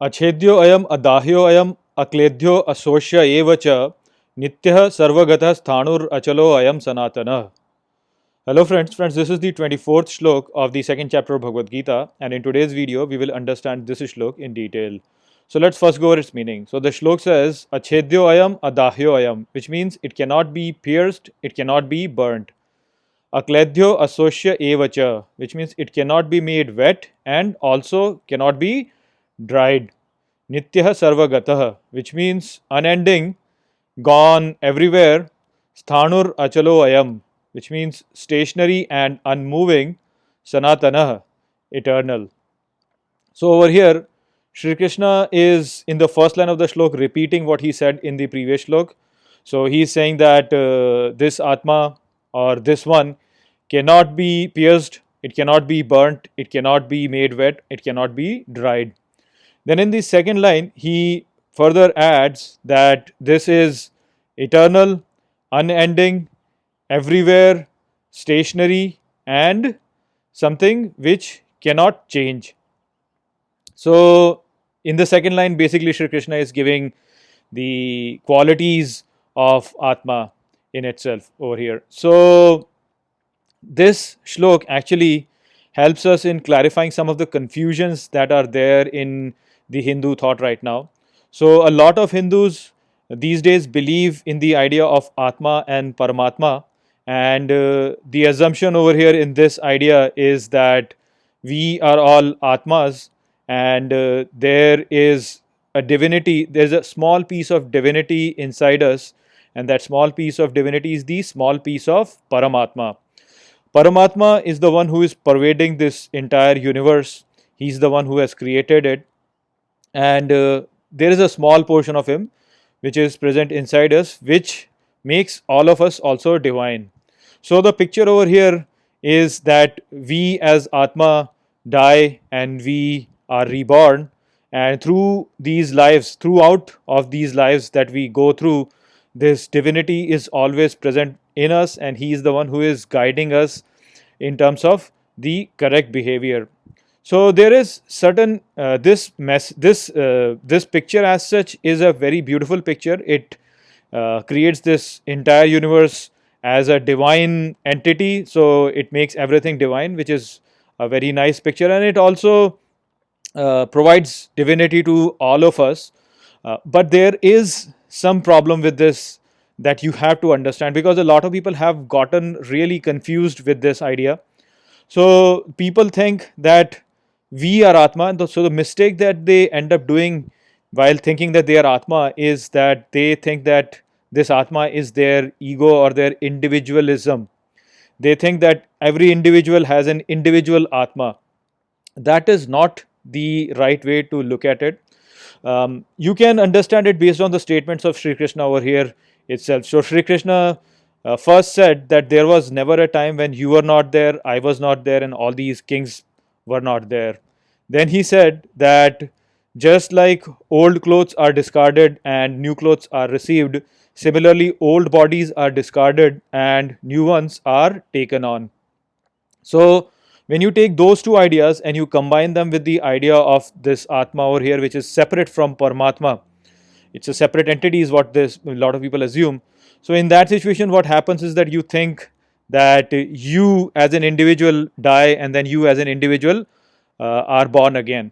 अच्छेद्यो अयम अदाह्यो अयम अक्लेद्यो असोष्य एव च नित्यः सर्वगतः स्थाणुर अचलो अयम सनातनः. Hello friends, this is the 24th shlok of the second chapter of Bhagavad Gita, and in today's video we will understand this shlok in detail. So let's first go over its meaning. So the shlok says Achedyo ayam adahyo ayam, which means it cannot be pierced, it cannot be burnt. Akledhyo asosya evacha, which means it cannot be made wet and also cannot be dried. Nityah sarvagatah, which means unending, gone everywhere. Sthanur achalo ayam, which means stationary and unmoving. Sanatanah, eternal. So over here, Shri Krishna is in the first line of the shlok repeating what he said in the previous shlok. So he is saying that this Atma or this one cannot be pierced, it cannot be burnt, it cannot be made wet, it cannot be dried. Then in the second line, he further adds that this is eternal, unending, everywhere, stationary, and something which cannot change. So, in the second line, basically, Shri Krishna is giving the qualities of Atma in itself over here. So, this shlok actually helps us in clarifying some of the confusions that are there in the Hindu thought right now. So, a lot of Hindus these days believe in the idea of Atma and Paramatma, and the assumption over here in this idea is that we are all Atmas, and there is a divinity, there's a small piece of divinity inside us, and that small piece of divinity is the small piece of Paramatma. Paramatma is the one who is pervading this entire universe. He's the one who has created it. And there is a small portion of him which is present inside us, which makes all of us also divine. So the picture over here is that we as Atma die and we are reborn. And through these lives, throughout of these lives that we go through, this divinity is always present in us, and he is the one who is guiding us in terms of the correct behavior. So there is certain this picture as such is a very beautiful picture. It creates this entire universe as a divine entity, so it makes everything divine, which is a very nice picture, and it also provides divinity to all of us. But there is some problem with this that you have to understand, because a lot of people have gotten really confused with this idea. So people think that we are Atma, and so the mistake that they end up doing while thinking that they are Atma is that they think that this Atma is their ego or their individualism. They think that every individual has an individual Atma. That is not the right way to look at it. You can understand it based on the statements of Sri Krishna over here itself. So Sri Krishna first said that there was never a time when you were not there, I was not there, and all these kings were not there. Then he said that just like old clothes are discarded and new clothes are received, similarly old bodies are discarded and new ones are taken on. So when you take those two ideas and you combine them with the idea of this Atma over here, which is separate from Paramatma, it's a separate entity, is what this a lot of people assume. So in that situation, what happens is that you think that you as an individual die and then you as an individual are born again.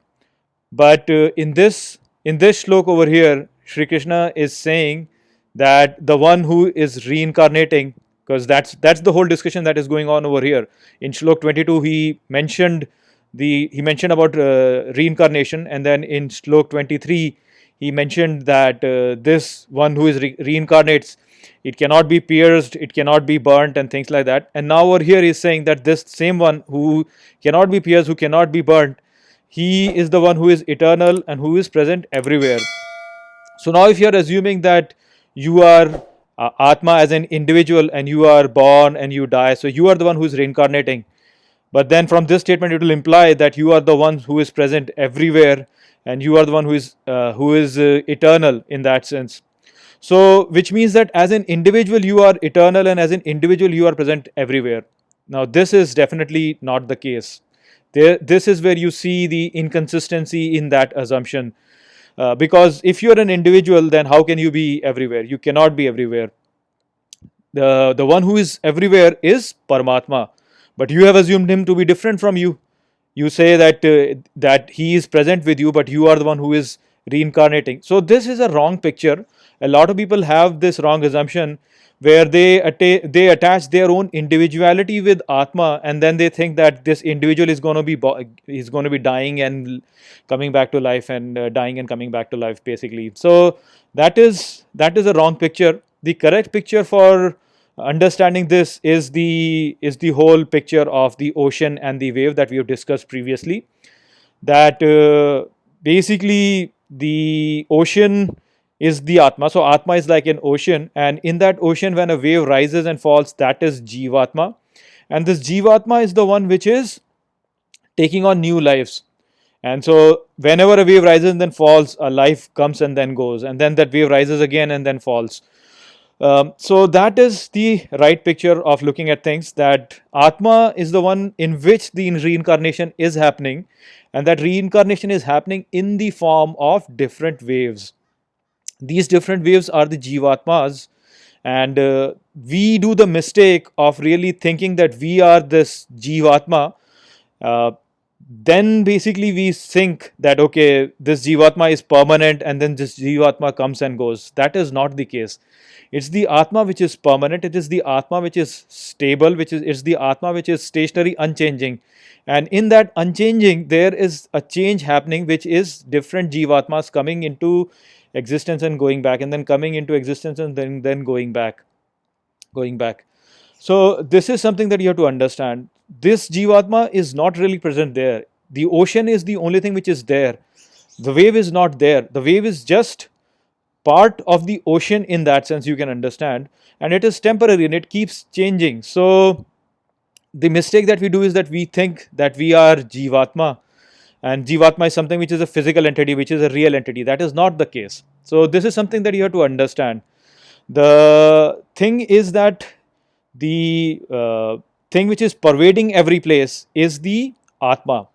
But in this shlok over here, Sri Krishna is saying that the one who is reincarnating, because that's the whole discussion that is going on over here. In shlok 22, he mentioned about reincarnation, and then in shlok 23, he mentioned that this one who is reincarnates, it cannot be pierced, it cannot be burnt, and things like that. And now over here, he's saying that this same one who cannot be pierced, who cannot be burnt, he is the one who is eternal and who is present everywhere. So now if you are assuming that you are Atma as an individual and you are born and you die, so you are the one who is reincarnating. But then from this statement, it will imply that you are the one who is present everywhere and you are the one who is eternal in that sense. So which means that as an individual you are eternal and as an individual you are present everywhere. Now this is definitely not the case. This is where you see the inconsistency in that assumption. Because if you're an individual, then how can you be everywhere? You cannot be everywhere. The one who is everywhere is Paramatma, but you have assumed him to be different from you. You say that he is present with you, but you are the one who is reincarnating. So this is a wrong picture. A lot of people have this wrong assumption where they attach their own individuality with Atma, and then they think that this individual is going to be dying and coming back to life, and dying and coming back to life, basically. So that is a wrong picture. The correct picture for understanding this is the whole picture of the ocean and the wave that we have discussed previously. That basically the ocean is the Atma. So Atma is like an ocean, and in that ocean, when a wave rises and falls, that is Jivatma. And this Jivatma is the one which is taking on new lives. And so whenever a wave rises and then falls, a life comes and then goes, and then that wave rises again and then falls. So that is the right picture of looking at things, that Atma is the one in which the reincarnation is happening, and that reincarnation is happening in the form of different waves. These different waves are the Jivatmas, and we do the mistake of really thinking that we are this Jivatma. Uh, then basically we think that okay, this Jivatma is permanent, and then this Jivatma comes and goes. That is not the case. It's the Atma which is permanent, it is the Atma which is stable, it's the Atma which is stationary, unchanging. And in that unchanging, there is a change happening, which is different Jivatmas coming into existence and going back, and then coming into existence and then going back. So this is something that you have to understand. This Jivatma is not really present there. The ocean is the only thing which is there. The wave is not there. The wave is just part of the ocean in that sense, you can understand, and it is temporary and it keeps changing. So the mistake that we do is that we think that we are Jivatma, and Jivatma is something which is a physical entity, which is a real entity. That is not the case. So this is something that you have to understand. The thing is that the thing which is pervading every place is the Atma.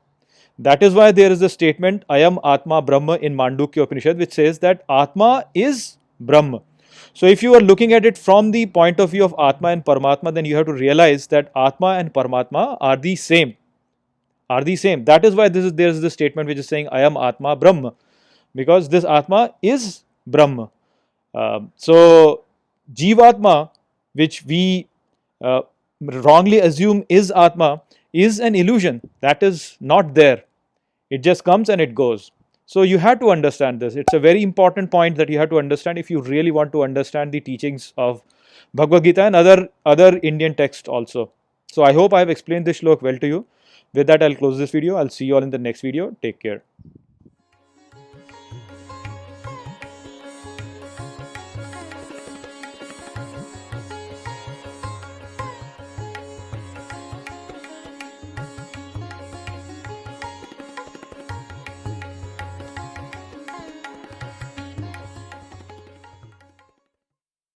That is why there is a statement, Ayam Atma Brahma, in Mandukya Upanishad, which says that Atma is Brahma. So if you are looking at it from the point of view of Atma and Paramatma, then you have to realize that Atma and Paramatma are the same. That is why there is the statement which is saying Ayam Atma Brahma, because this Atma is Brahma. So Jivatma, which we wrongly assume is Atma, is an illusion. That is not there. It just comes and it goes. So you have to understand this. It's a very important point that you have to understand if you really want to understand the teachings of Bhagavad Gita and other Indian texts also. So I hope I have explained this shlok well to you. With that, I'll close this video. I'll see you all in the next video. Take care.